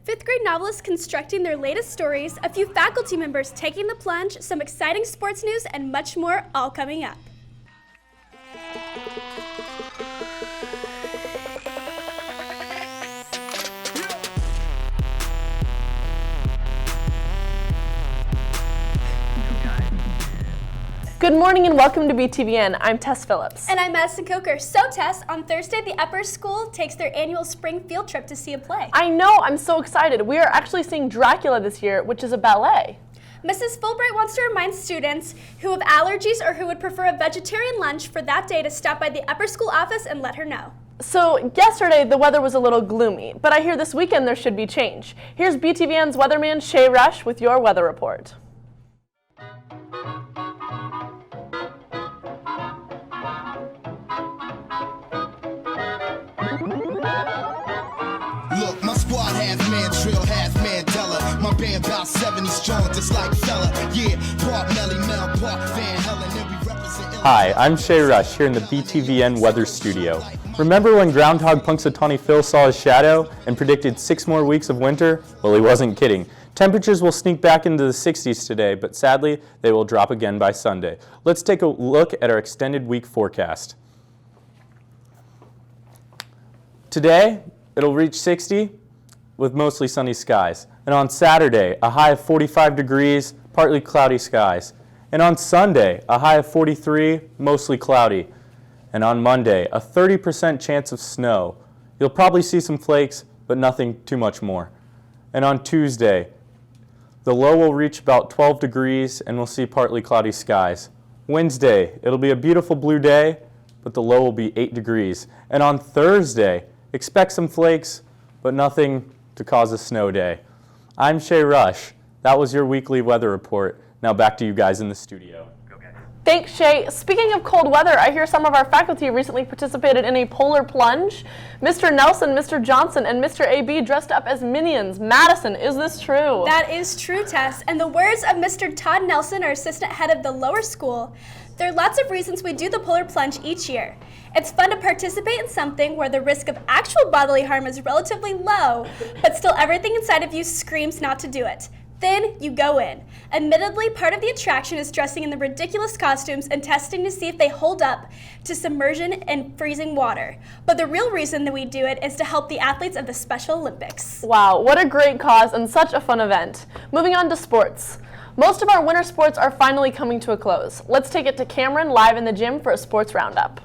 Fifth grade novelists constructing their latest stories, a few faculty members taking the plunge, some exciting sports news, and much more all coming up. Good morning and welcome to Btvn. I'm Tess Phillips. And I'm Madison Coker. So Tess, on Thursday the upper school takes their annual spring field trip to see a play. I know, I'm so excited. We are actually seeing Dracula this year, which is a ballet. Mrs. Fulbright wants to remind students who have allergies or who would prefer a vegetarian lunch for that day to stop by the upper school office and let her know. So yesterday the weather was a little gloomy, but I hear this weekend there should be change. Here's Btvn's weatherman Shay Rush with your weather report. Look, my squad half man Trill, half Mandela. My band about 70 strong, just like fella. Yeah, Park Melly, Mel, Park Van Helen, and we represent. Hi, I'm Shay Rush here in the Btvn Weather Studio. Remember when Groundhog Punxsutawney Phil saw his shadow and predicted 6 more weeks of winter? Well, he wasn't kidding. Temperatures will sneak back into the 60s today, but sadly, they will drop again by Sunday. Let's take a look at our extended week forecast. Today, it'll reach 60 with mostly sunny skies. And on Saturday, a high of 45 degrees, partly cloudy skies. And on Sunday, a high of 43, mostly cloudy. And on Monday, a 30% chance of snow. You'll probably see some flakes, but nothing too much more. And on Tuesday, the low will reach about 12 degrees and we'll see partly cloudy skies. Wednesday, it'll be a beautiful blue day, but the low will be 8 degrees. And on Thursday, expect some flakes, but nothing to cause a snow day. I'm Shay Rush. That was your weekly weather report. Now back to you guys in the studio. Thanks, Shay. Speaking of cold weather, I hear some of our faculty recently participated in a polar plunge. Mr. Nelson, Mr. Johnson, and Mr. AB dressed up as minions. Madison, is this true? That is true, Tess. And the words of Mr. Todd Nelson, our assistant head of the lower school, there are lots of reasons we do the polar plunge each year. It's fun to participate in something where the risk of actual bodily harm is relatively low, but still everything inside of you screams not to do it. Then you go in. Admittedly, part of the attraction is dressing in the ridiculous costumes and testing to see if they hold up to submersion in freezing water. But the real reason that we do it is to help the athletes of the Special Olympics. Wow, what a great cause and such a fun event. Moving on to sports. Most of our winter sports are finally coming to a close. Let's take it to Cameron live in the gym for a sports roundup.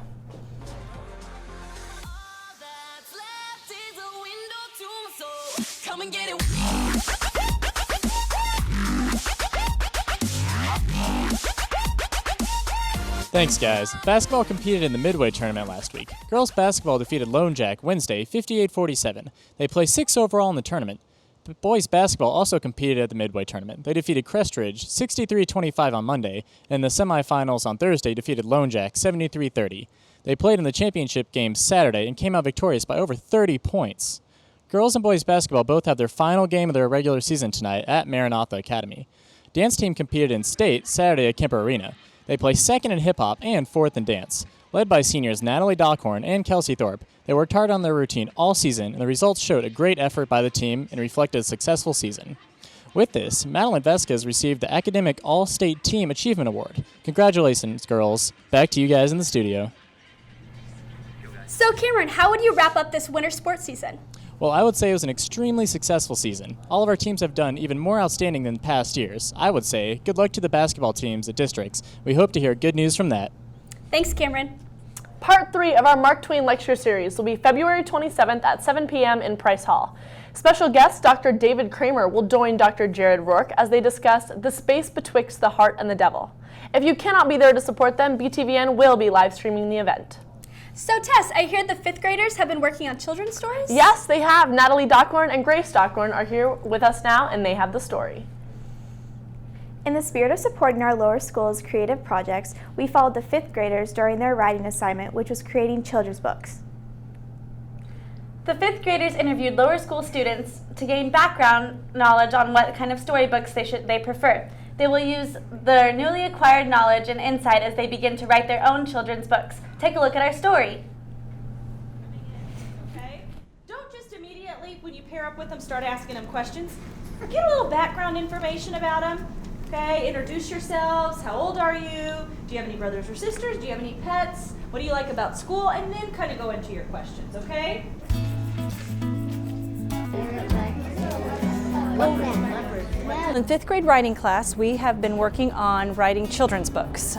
Thanks, guys. Basketball competed in the Midway tournament last week. Girls basketball defeated Lone Jack Wednesday 58-47. They play 6th overall in the tournament. But boys basketball also competed at the Midway tournament. They defeated Crestridge 63-25 on Monday, and in the semifinals on Thursday defeated Lone Jack 73-30. They played in the championship game Saturday and came out victorious by over 30 points. Girls and boys basketball both have their final game of their regular season tonight at Maranatha Academy. Dance team competed in state Saturday at Kemper Arena. They play 2nd in hip-hop and 4th in dance. Led by seniors Natalie Dockhorn and Kelsey Thorpe, they worked hard on their routine all season, and the results showed a great effort by the team and reflected a successful season. With this, Madeline Vesquez received the Academic All-State Team Achievement Award. Congratulations, girls. Back to you guys in the studio. So Cameron, how would you wrap up this winter sports season? Well, I would say it was an extremely successful season. All of our teams have done even more outstanding than past years. I would say good luck to the basketball teams at districts. We hope to hear good news from that. Thanks, Cameron. Part 3 of our Mark Twain lecture series will be February 27th at 7 p.m. in Price Hall. Special guest Dr. David Kramer will join Dr. Jared Rourke as they discuss the space betwixt the heart and the devil. If you cannot be there to support them, Btvn will be live streaming the event. So Tess, I hear the 5th graders have been working on children's stories? Yes, they have. Natalie Dockhorn and Grace Dockhorn are here with us now, and they have the story. In the spirit of supporting our lower school's creative projects, we followed the 5th graders during their writing assignment, which was creating children's books. The 5th graders interviewed lower school students to gain background knowledge on what kind of storybooks they prefer. They will use their newly acquired knowledge and insight as they begin to write their own children's books. Take a look at our story. Okay. Don't just immediately, when you pair up with them, start asking them questions. Get a little background information about them. Okay, introduce yourselves. How old are you? Do you have any brothers or sisters? Do you have any pets? What do you like about school? And then kind of go into your questions, okay? In fifth grade writing class, we have been working on writing children's books.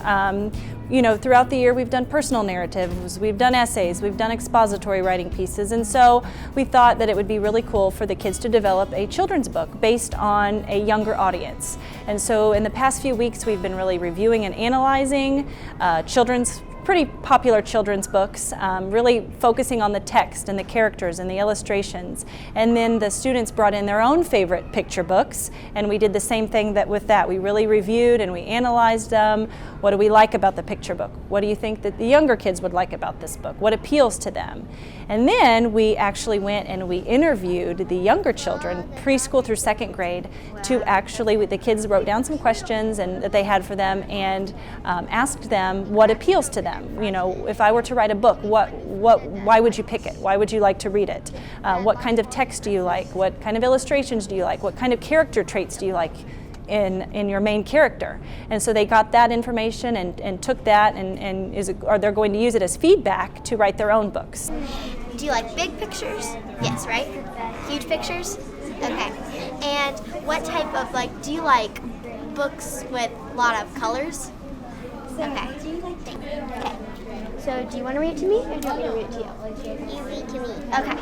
Throughout the year we've done personal narratives, we've done essays, we've done expository writing pieces, and so we thought that it would be really cool for the kids to develop a children's book based on a younger audience. And so in the past few weeks we've been really reviewing and analyzing pretty popular children's books, really focusing on the text and the characters and the illustrations. And then the students brought in their own favorite picture books, and we did the same thing with that. We really reviewed and we analyzed them. What do we like about the picture book? What do you think that the younger kids would like about this book? What appeals to them? And then we actually went and we interviewed the younger children, preschool through second grade, the kids wrote down some questions that they had for them and asked them what appeals to them. If I were to write a book, why would you pick it? Why would you like to read it? What kind of text do you like? What kind of illustrations do you like? What kind of character traits do you like in your main character? And so they got that information and took that and they're going to use it as feedback to write their own books. Do you like big pictures? Yes, right? Huge pictures? Okay. And what type of, do you like books with a lot of colors? Okay. Okay. So do you want to read it to me or do you want me to read it to you? You read to me. Okay.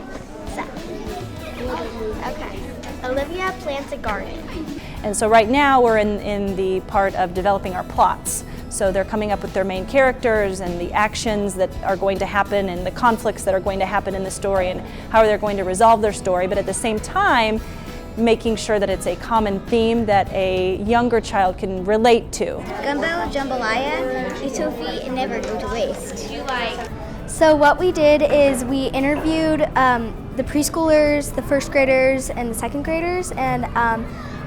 Okay. Olivia plants a garden. And so right now we're in the part of developing our plots. So they're coming up with their main characters and the actions that are going to happen and the conflicts that are going to happen in the story and how they're going to resolve their story, but at the same time making sure that it's a common theme that a younger child can relate to. Gumbo, jambalaya, itofi, and never go to waste. Do you like? So what we did is we interviewed the preschoolers, the first graders, and the second graders, and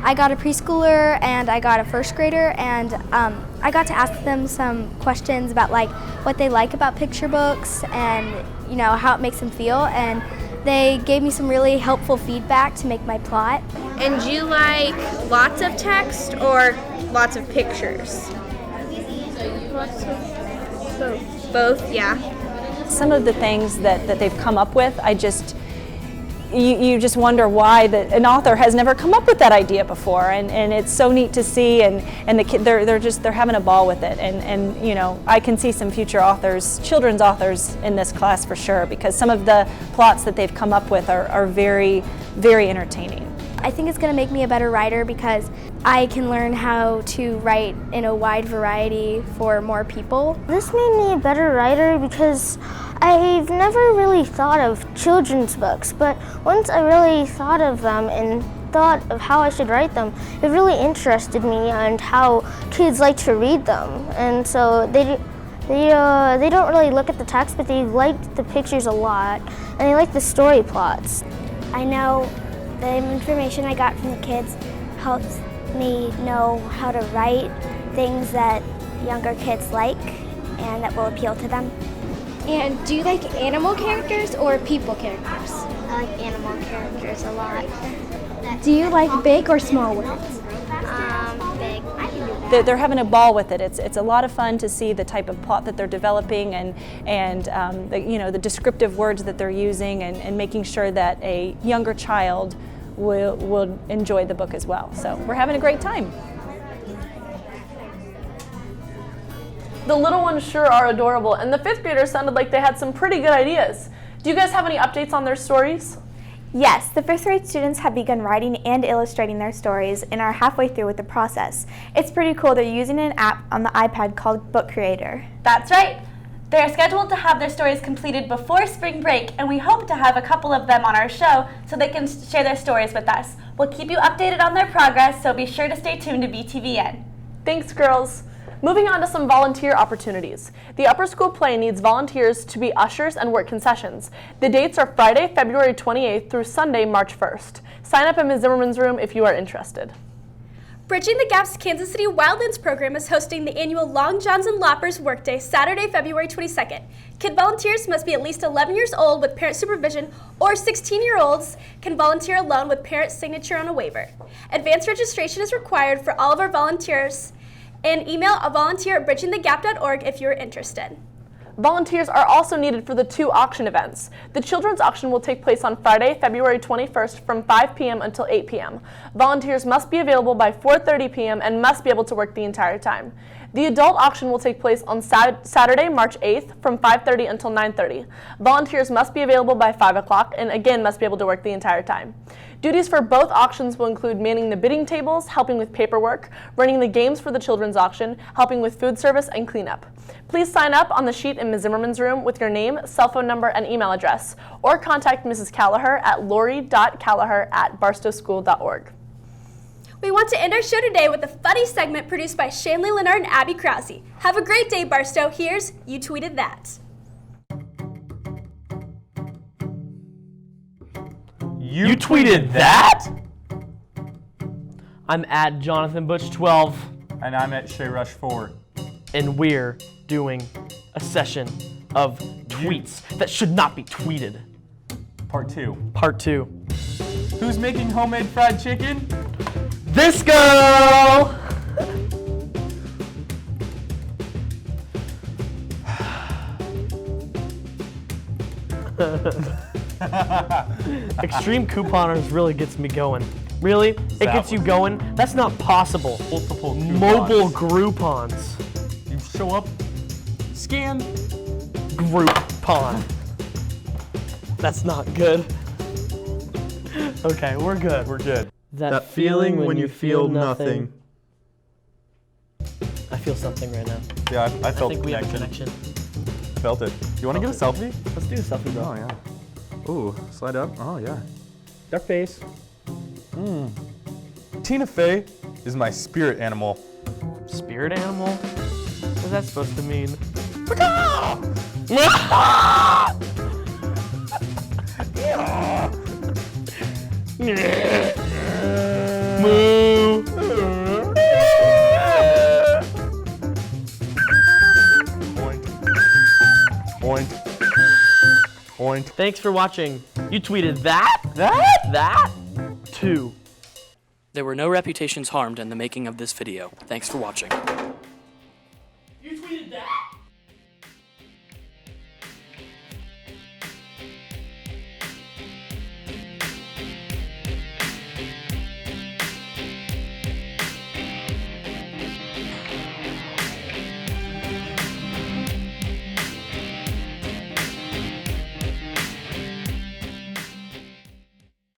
I got a preschooler and I got a first grader, and I got to ask them some questions about what they like about picture books and how it makes them feel, and they gave me some really helpful feedback to make my plot. And do you like lots of text or lots of pictures? Lots of both. Both, yeah. Some of the things that they've come up with, you just wonder why an author has never come up with that idea before, and it's so neat to see, and the kid they're having a ball with it, and I can see some future authors, children's authors in this class for sure, because some of the plots that they've come up with are very, very entertaining. I think it's going to make me a better writer because I can learn how to write in a wide variety for more people. This made me a better writer because I've never really thought of children's books, but once I really thought of them and thought of how I should write them, it really interested me and how kids like to read them. And so they don't really look at the text, but they like the pictures a lot, and they like the story plots. I know the information I got from the kids helps me know how to write things that younger kids like and that will appeal to them. And do you like animal characters or people characters? I like animal characters a lot. Do you like big or small words? Big. They're having a ball with it. It's a lot of fun to see the type of plot that they're developing and the descriptive words that they're using and making sure that a younger child will enjoy the book as well. So we're having a great time. The little ones sure are adorable, and the fifth graders sounded like they had some pretty good ideas. Do you guys have any updates on their stories? Yes, the fifth grade students have begun writing and illustrating their stories and are halfway through with the process. It's pretty cool. They're using an app on the iPad called Book Creator. That's right. They are scheduled to have their stories completed before spring break, and we hope to have a couple of them on our show so they can share their stories with us. We'll keep you updated on their progress, so be sure to stay tuned to Btvn. Thanks, girls. Moving on to some volunteer opportunities. The upper school play needs volunteers to be ushers and work concessions. The dates are Friday, February 28th through Sunday, March 1st. Sign up in Ms. Zimmerman's room if you are interested. Bridging the Gap's Kansas City Wildlands program is hosting the annual Long Johns and Loppers Workday Saturday, February 22nd. Kid volunteers must be at least 11 years old with parent supervision, or 16-year-olds can volunteer alone with parent signature on a waiver. Advanced registration is required for all of our volunteers, and email a volunteer at bridgingthegap.org if you're interested. Volunteers are also needed for the 2 auction events. The children's auction will take place on Friday, February 21st from 5 p.m. until 8 p.m. Volunteers must be available by 4:30 p.m. and must be able to work the entire time. The adult auction will take place on Saturday, March 8th from 5:30 until 9:30. Volunteers must be available by 5 o'clock and again must be able to work the entire time. Duties for both auctions will include manning the bidding tables, helping with paperwork, running the games for the children's auction, helping with food service and cleanup. Please sign up on the sheet in Ms. Zimmerman's room with your name, cell phone number, and email address, or contact Mrs. Callagher at lori.callagher@barstowschool.org. We want to end our show today with a funny segment produced by Shanley Leonard and Abby Krause. Have a great day, Barstow. Here's You Tweeted That. You tweeted that? I'm at Jonathan Butch 12. And I'm at Shay Rush 4. And we're doing a session of tweets that should not be tweeted. Part 2. Part 2. Who's making homemade fried chicken? This girl! Extreme couponers really gets me going. Really? It gets you going? That's not possible. Multiple coupons. Mobile Groupons. You show up, scan. Groupon. That's not good. Okay, we're good. We're good. That feeling when you feel nothing. I feel something right now. Yeah, I felt think the we have a connection. connection. Felt it. You want to get a selfie? Let's do a selfie, bro. Oh, yeah. Ooh, slide up. Oh, yeah. Their face. Tina Fey is my spirit animal. Spirit animal? What's that supposed to mean? Moo. Oink. Oink. Thanks for watching. You tweeted that? That? 2. There were no reputations harmed in the making of this video. Thanks for watching.